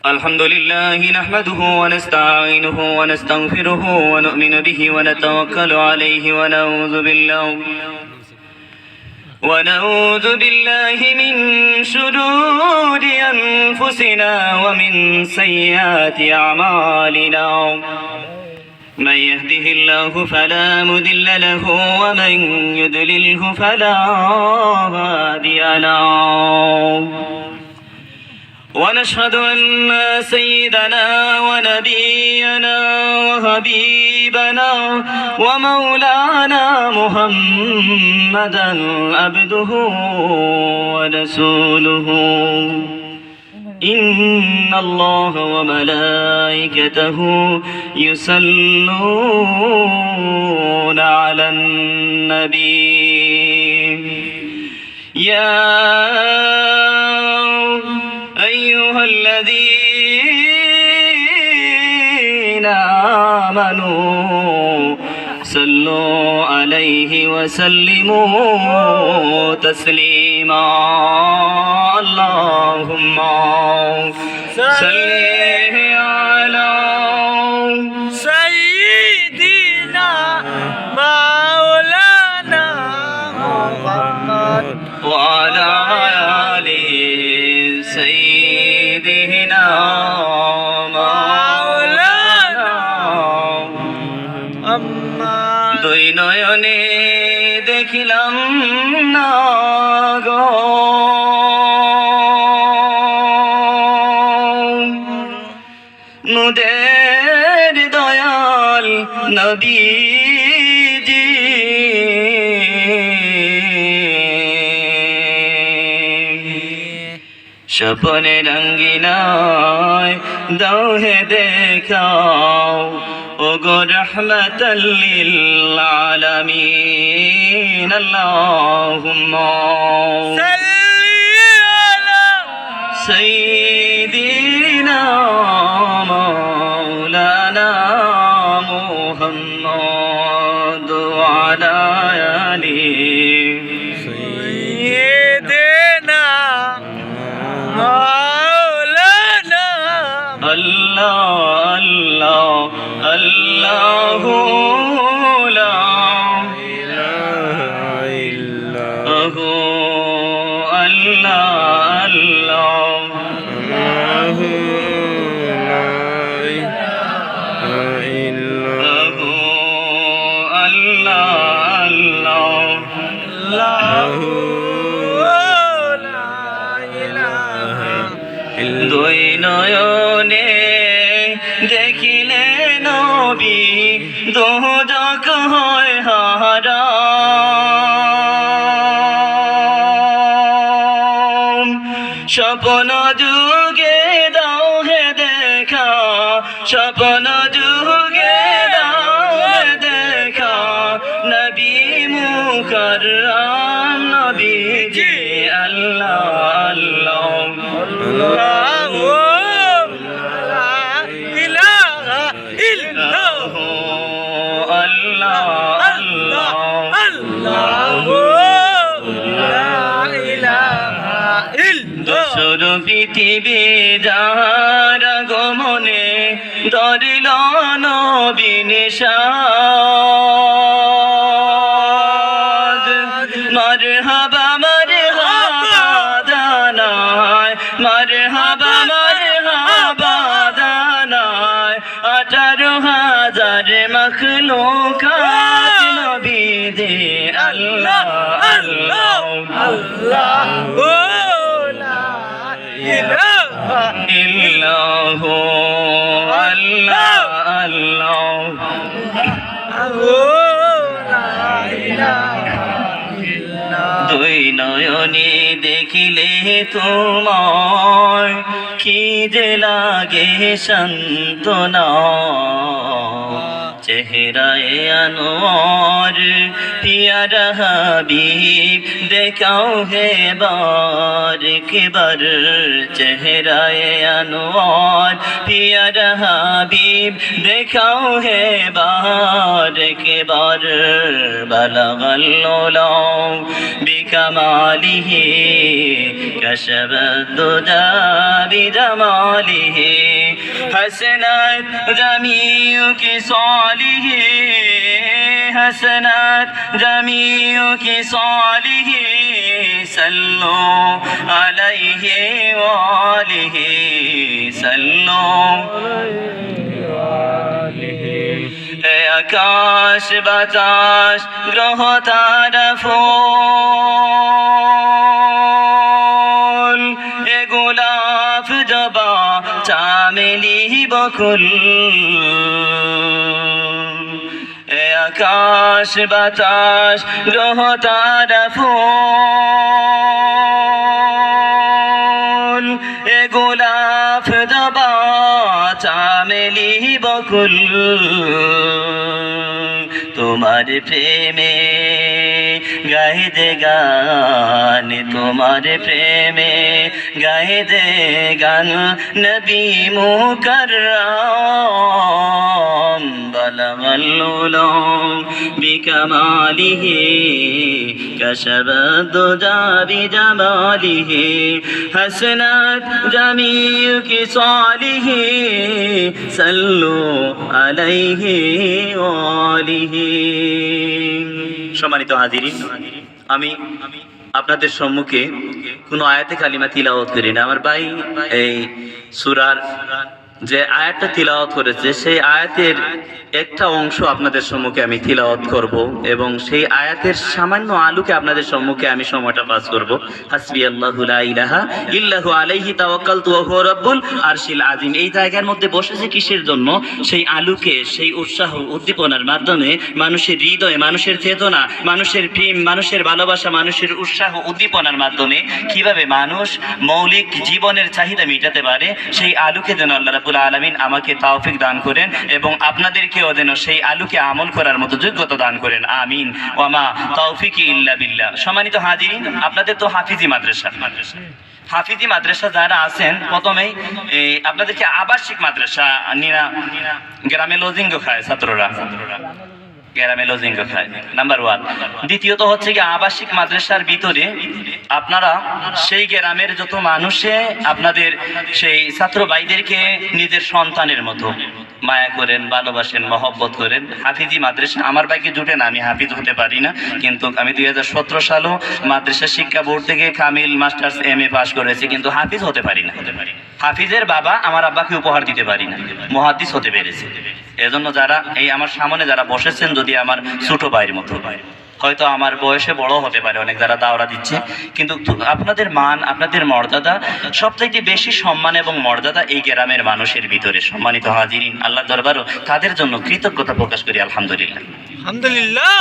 الحمد لله نحمده ونستعينه ونستغفره ونؤمن به ونتوكل عليه ونعوذ بالله من شرور أنفسنا ومن سيئات أعمالنا من يهده الله فلا مضل له ومن يضلله فلا هادي له ونشهد أن سيدنا ونبينا وحبيبنا ومولانا محمدا عبده ورسوله إن الله وملائكته يصلون على النبي يا أيها الذين آمنوا صلوا عليه وسلموا تسليما اللهم صل على سيدنا مولانا محمد وعلى آل سيدنا مولانا দুই নয়নে দেখিলাম না গো মুদের দয়াল নবীজি স্বপনে রঙ্গিনায় দাও হে দেখাও ওগো রহমাতাল লিল আলামিন আল্লাহুম্মা সাল্লি আলা সাইয়্যিদিনা মাওলানা মুহাম্মদ ওয়া আলা আলিহি সাইয়্যিদিনা মাওলানা আল্লাহ আল্লাহ আল্লাহু লা ইলাহা ইল্লাহু আল্লাহ আল্লাহ আল্লাহু লা ইলাহা ইল্লাহু আল্লাহ আল্লাহ আল্লাহু লা ইলাহা দুই নয়নে দেখিলে নবী দোজখ হয় হারাম স্বপ্ন যুগে দাও হে দেখা স্বপ্ন যুগে দাও হে দেখা নবী মুকাররম নবীজি আল্লাহ আল্লাহ আল্লাহু লা ইলাহা ইল্লাহু আল্লাহ আল্লাহ আল্লাহু লা ইলাহা ইল্লাহু দশর পৃথিবী যাহার গমনে ধরিল নবী নিশাদ মারহাবা মারহাবা দানায় মারহাবা মারহাবা দানায় 18,000 মখলুকাত নবী দে আল্লাহ আল্লাহ আল্লাহু লা ইলাহা ইল্লাহু আল্লাহ আল্লাহ দুই নয়নে দেখিলে তোমায় কি যে লাগে সান্ত্বনা চেহারায় আনোয়ার পিয়ারা হাবিব দেখাও হে বার কে বার চেহারায় আনোয়ার পিয়ারা হাবিব দেখাও হে বার কে বার বালাগাল উলাউ বিকামালিহি কাশাবাদ দুজা বিজামালিহি حسنات جميع صالح حسنات جميع صالح صلوا عليه وآله صلوا আকাশ বাতাস গ্রহ তারা ফুল এ গোলাপ জবা চামেলি বকুল এ আকাশ বাতাস গ্রহ তারা ফুল এ গোলাপ জবা চামেলি বকুল তোমার প্রেমে গায়ে দে গান তোমার প্রেমে গায়ে দে গান নবী মুকাররম বালাগাল উলাউ বিকামালিহি কাশাবাদ দুজা বিজামালিহি হাসনাত জামিউ কিসালিহি সাল্লু আলাইহি ওয়া আলিহি। সম্মানিত হাজিরিন, আমি আপনাদের সম্মুখে কোনো আয়াতে কালিমা তিলাওয়াত করি না। আমার ভাই এই সূরার যে আয়াতটা তিলাওয়াত করেছে সেই আয়াতের একটা অংশ আপনাদের সম্মুখে আমি তিলাওয়াত করব এবং সেই আয়াতের সামান্য আলোকে আপনাদের সম্মুখে আমি সময়টা পাস করব। হাসবি আল্লাহু লা ইলাহা ইল্লাহু আলাইহি তাওয়াক্কালতু ওয়া হুয়া রাব্বুল আরশিল আযীম। এই জায়গার মধ্যে বসেছে কিসের জন্য? সেই আলোকে, সেই উৎসাহ উদ্দীপনার মাধ্যমে মানুষের হৃদয়ে, মানুষের চেতনা, মানুষের প্রেম, মানুষের ভালোবাসা, মানুষের উৎসাহ উদ্দীপনার মাধ্যমে কিভাবে মানুষ মৌলিক জীবনের চাহিদা মেটাতে পারে সেই আলোকে যেন আল্লাহ রাব্বুল আলামিন আমাকে তৌফিক দান করেন এবং আপনাদেরকেও যেন সেই আলোকে আমল করার মতো যোগ্যতা দান করেন। আমিন ওয়া মা তৌফিকি ইল্লা বিল্লাহ। সম্মানিত হাজিরিন, আপনাদের তো হাফিজি মাদ্রাসা যারা আছেন প্রথমেই আপনাদেরকে আবাসিক মাদ্রাসা গ্রামে লজিঙ্গ খায় ছাত্ররা, গ্রামে লজিঙ্গ খায়, নাম্বার 1। দ্বিতীয়ত হচ্ছে কি আবাসিক মাদ্রাসার ভিতরে আপনারা সেই গ্রামের যত মানুষে আপনাদের সেই ছাত্র ভাইদেরকে নিজের সন্তানের মতো মায়া করেন, ভালোবাসেন, মহব্বত করেন। হাফিজি মাদ্রাসা আমার ভাইকে জুটে না, আমি হাফিজ হতে পারি না, কিন্তু আমি 2017 সালেও মাদ্রাসা শিক্ষা বোর্ড থেকে কামিল মাস্টার্স MA পাস করেছি, কিন্তু হাফিজ হতে পারি না। হাফিজের বাবা আমার আব্বাকে উপহার দিতে পারি না, মুহাদ্দিস হতে পেরেছে। এজন্য যারা এই আমার সামনে যারা বসেছেন, যদি আমার ছোট ভাইয়ের মতো, হয়তো আমার বয়সে বড় হতে পারে অনেক যারা দাওরা দিচ্ছে, কিন্তু আপনাদের মান, আপনাদের মর্যাদা, সবথেকে বেশি সম্মান এবং মর্যাদা এই গ্রামের মানুষের ভিতরে। সম্মানিত হাজিরিন, আল্লাহ দরবারও তাদের জন্য কৃতজ্ঞতা প্রকাশ করি। আলহামদুলিল্লাহ।